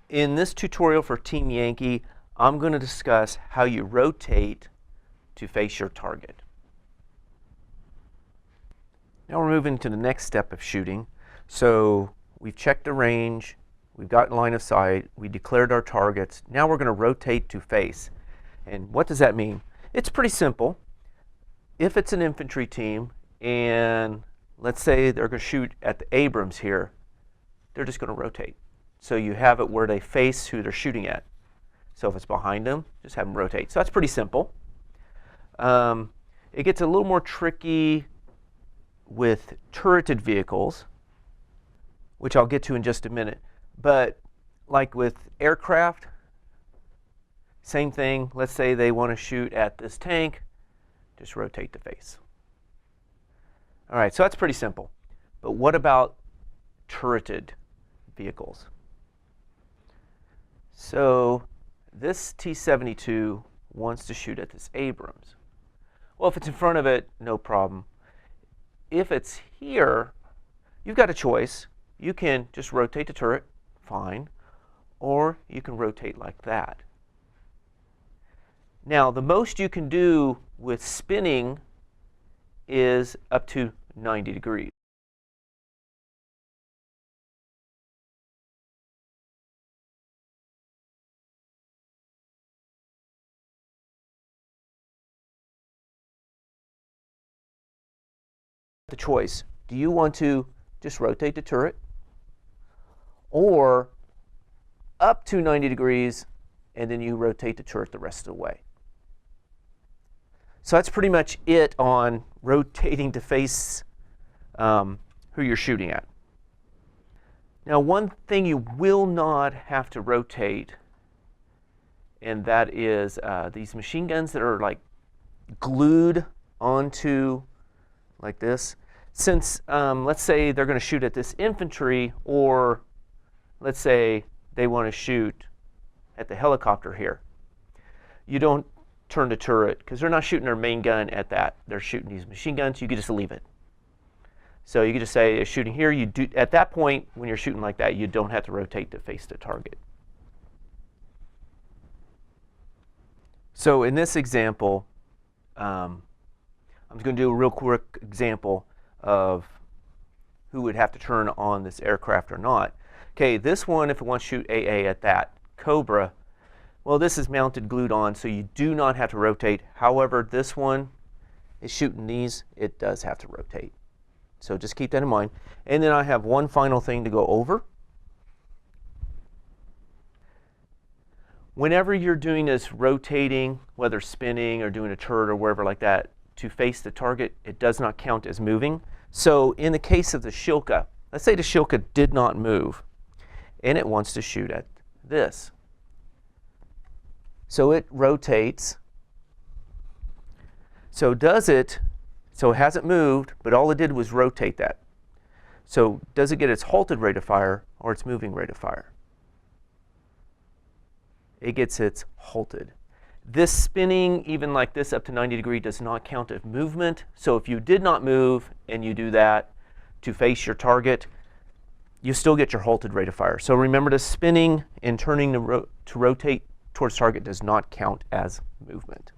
In this tutorial for Team Yankee, I'm going to discuss how you rotate to face your target. Now we're moving to the next step of shooting. So we've checked the range, we've got line of sight, we declared our targets. Now we're going to rotate to face. And what does that mean? It's pretty simple. If it's an infantry team and let's say they're going to shoot at the Abrams here, they're just going to rotate. So you have it where they face who they're shooting at. So if it's behind them, just have them rotate. So that's pretty simple. It gets a little more tricky with turreted vehicles, which I'll get to in just a minute. But like with aircraft, same thing. Let's say they want to shoot at this tank, just rotate to face. All right, so that's pretty simple. But what about turreted vehicles? So this T-72 wants to shoot at this Abrams. Well, if it's in front of it, no problem. If it's here, you've got a choice. You can just rotate the turret, fine, or you can rotate like that. Now, the most you can do with spinning is up to 90 degrees. The choice. Do you want to just rotate the turret or up to 90 degrees and then you rotate the turret the rest of the way? So that's pretty much it on rotating to face who you're shooting at. Now, one thing you will not have to rotate, and that is these machine guns that are like glued onto like this. Since let's say they're going to shoot at this infantry, or let's say they want to shoot at the helicopter here, you don't turn the turret because they're not shooting their main gun at that. They're shooting these machine guns. You can just leave it. So you can just say shooting here. You do at that point when you're shooting like that, you don't have to rotate to face the target. So in this example, I'm going to do a real quick example of who would have to turn on this aircraft or not. Okay, this one, if it wants to shoot AA at that Cobra, well, this is mounted, glued on, so you do not have to rotate. However, this one is shooting these, it does have to rotate. So just keep that in mind. And then I have one final thing to go over. Whenever you're doing this rotating, whether spinning or doing a turret or wherever like that, to face the target, it does not count as moving. So in the case of the Shilka, let's say the Shilka did not move and it wants to shoot at this. So it rotates. So it hasn't moved, but all it did was rotate that. So does it get its halted rate of fire or its moving rate of fire? It gets its halted. This spinning, even like this up to 90 degrees, does not count as movement. So if you did not move and you do that to face your target, you still get your halted rate of fire. So remember, the spinning and turning to rotate towards target does not count as movement.